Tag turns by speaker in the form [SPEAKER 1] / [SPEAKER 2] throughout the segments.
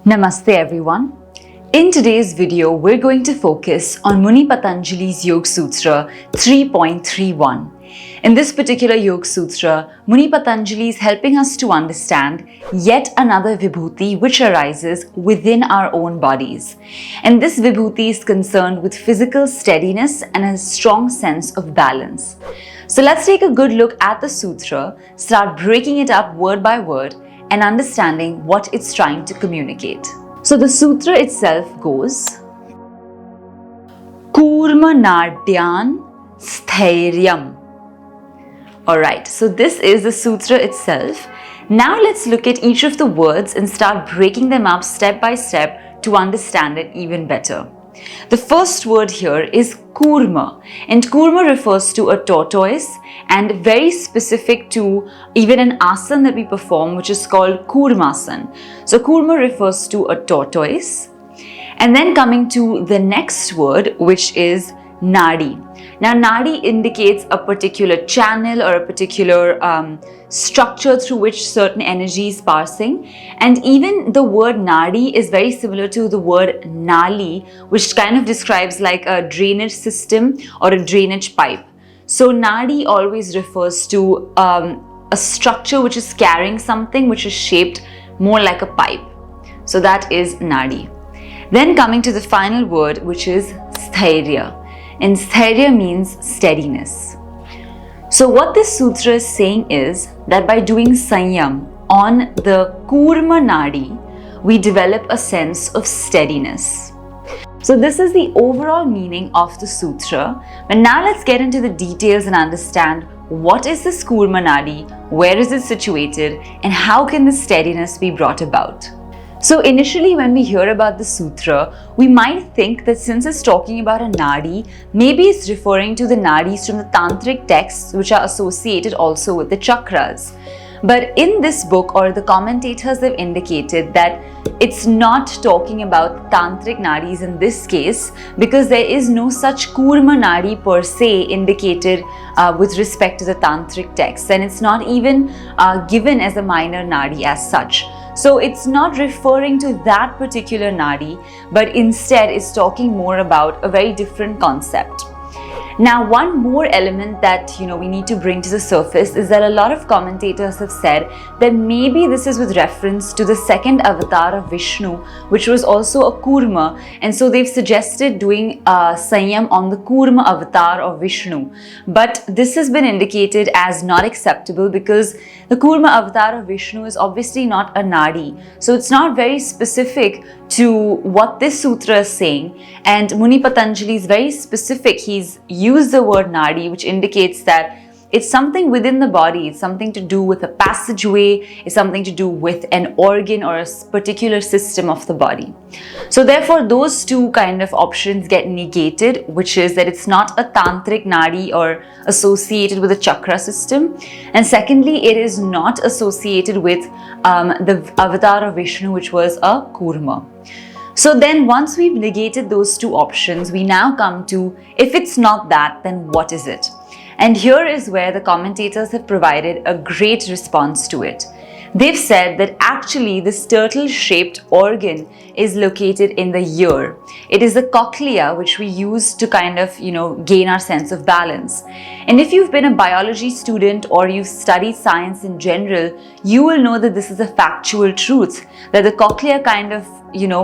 [SPEAKER 1] Namaste everyone. In today's video, we're going to focus on Muni Patanjali's Yoga Sutra 3.31. In this particular Yoga Sutra, Muni Patanjali is helping us to understand yet another Vibhuti which arises within our own bodies. And this Vibhuti is concerned with physical steadiness and a strong sense of balance. So let's take a good look at the Sutra, start breaking it up word by word, and understanding what it's trying to communicate. So the sutra itself goes Kurma Nadyan Sthairyam. Alright, so this is the sutra itself. Now let's look at each of the words and start breaking them up step by step to understand it even better. The first word here is kurma, and kurma refers to a tortoise and very specific to even an asana that we perform, which is called kurmasan. So kurma refers to a tortoise. And then coming to the next word, which is nadi. Now nadi indicates a particular channel or a particular structure through which certain energy is passing, and even the word nadi is very similar to the word nali, which kind of describes like a drainage system or a drainage pipe. So nadi always refers to a structure which is carrying something which is shaped more like a pipe. So that is nadi. Then coming to the final word, which is sthairya. And sthairya means steadiness. So what this sutra is saying is that by doing sanyam on the kurma nadi, we develop a sense of steadiness. So this is the overall meaning of the sutra. But now let's get into the details and understand what is this kurma nadi, where is it situated, and how can this steadiness be brought about. So initially when we hear about the sutra, we might think that since it's talking about a nadi, maybe it's referring to the nadis from the tantric texts which are associated also with the chakras. But in this book, or the commentators have indicated that it's not talking about tantric nadis in this case, because there is no such kurma nadi per se indicated with respect to the tantric texts, and it's not even given as a minor nadi as such. So it's not referring to that particular nadi, but instead it's talking more about a very different concept. Now, one more element that we need to bring to the surface is that a lot of commentators have said that maybe this is with reference to the second avatar of Vishnu, which was also a kurma, and so they've suggested doing sanyam on the kurma avatar of Vishnu. But this has been indicated as not acceptable because the kurma avatar of Vishnu is obviously not a nadi, so it's not very specific to what this sutra is saying. And Muni Patanjali is very specific. He's used the word nadi, which indicates that it's something within the body, it's something to do with a passageway, it's something to do with an organ or a particular system of the body. So therefore those two kind of options get negated, which is that it's not a tantric nadi or associated with a chakra system, and secondly it is not associated with the avatar of Vishnu, which was a kurma. So then once we've negated those two options, we now come to, if it's not that, then what is it? And here is where the commentators have provided a great response to it. They've said that actually this turtle-shaped organ is located in the ear. It is the cochlea which we use to kind of, gain our sense of balance. And if you've been a biology student or you've studied science in general, you will know that this is a factual truth, that the cochlea kind of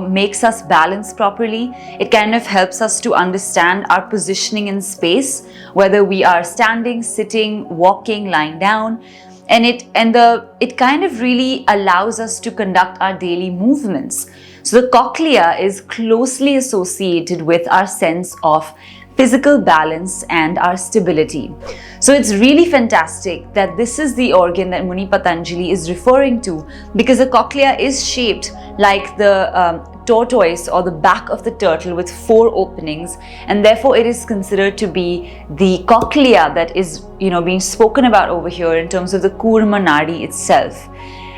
[SPEAKER 1] makes us balance properly. It kind of helps us to understand our positioning in space, whether we are standing, sitting, walking, lying down. And it kind of really allows us to conduct our daily movements. So the cochlea is closely associated with our sense of physical balance and our stability. So it's really fantastic that this is the organ that Muni Patanjali is referring to, because the cochlea is shaped like the tortoise or the back of the turtle with 4 openings, and therefore it is considered to be the cochlea that is being spoken about over here in terms of the kurma nadi itself.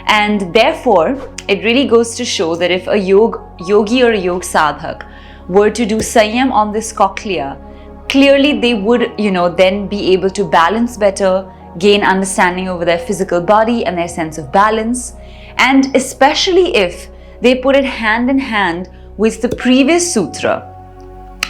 [SPEAKER 1] And therefore it really goes to show that if a yogi or a yog sadhak were to do sanyam on this cochlea, clearly they would then be able to balance better, gain understanding over their physical body and their sense of balance. And especially if they put it hand in hand with the previous sutra,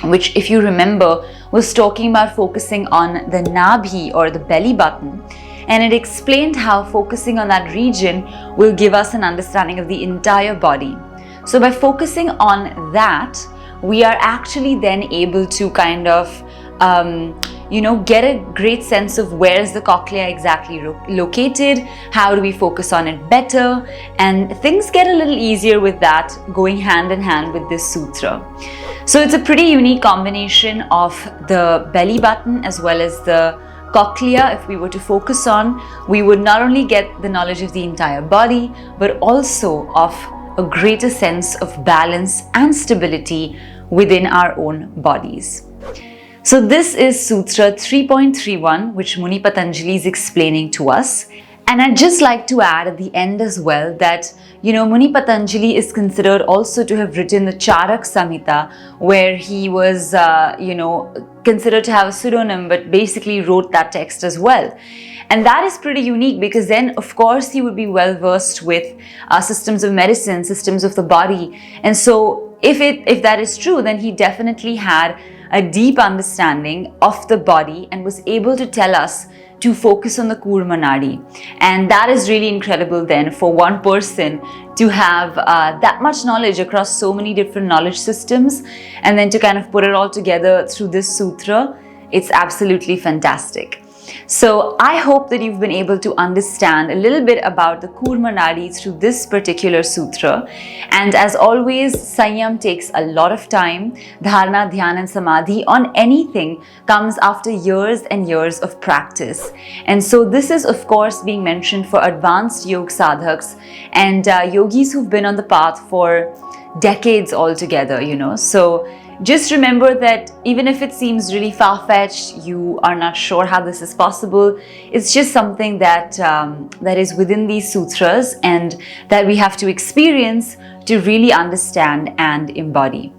[SPEAKER 1] which, if you remember, was talking about focusing on the nabhi or the belly button. And it explained how focusing on that region will give us an understanding of the entire body. So by focusing on that, we are actually then able to kind of, get a great sense of where is the cochlea exactly located, how do we focus on it better, and things get a little easier with that, going hand in hand with this sutra. So it's a pretty unique combination of the belly button as well as the cochlea. If we were to focus on, we would not only get the knowledge of the entire body, but also of a greater sense of balance and stability within our own bodies. So this is Sutra 3.31, which Muni Patanjali is explaining to us. And I'd just like to add at the end as well that, Muni Patanjali is considered also to have written the Charak Samhita, where he was, considered to have a pseudonym, but basically wrote that text as well. And that is pretty unique because then, of course, he would be well versed with systems of medicine, systems of the body. And so if that is true, then he definitely had a deep understanding of the body and was able to tell us to focus on the Kurma Nadi. And that is really incredible then for one person to have that much knowledge across so many different knowledge systems, and then to kind of put it all together through this sutra. It's absolutely fantastic. So I hope that you've been able to understand a little bit about the Kurma Nadi through this particular sutra. And as always, Sanyam takes a lot of time. Dharana, Dhyana and Samadhi on anything comes after years and years of practice. And so this is of course being mentioned for advanced yoga sadhaks and yogis who've been on the path for decades altogether, So just remember that even if it seems really far-fetched, you are not sure how this is possible, it's just something that is within these sutras and that we have to experience to really understand and embody.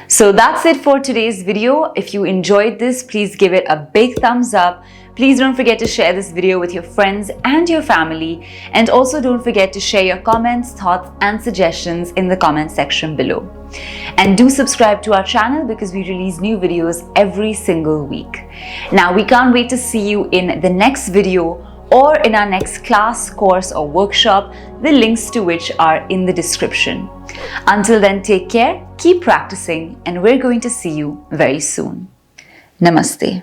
[SPEAKER 1] So that's it for today's video. If you enjoyed this, please give it a big thumbs up. Please don't forget to share this video with your friends and your family. And also don't forget to share your comments, thoughts and suggestions in the comment section below. And do subscribe to our channel because we release new videos every single week. Now we can't wait to see you in the next video or in our next class, course or workshop, the links to which are in the description. Until then, take care, keep practicing, and we're going to see you very soon. Namaste.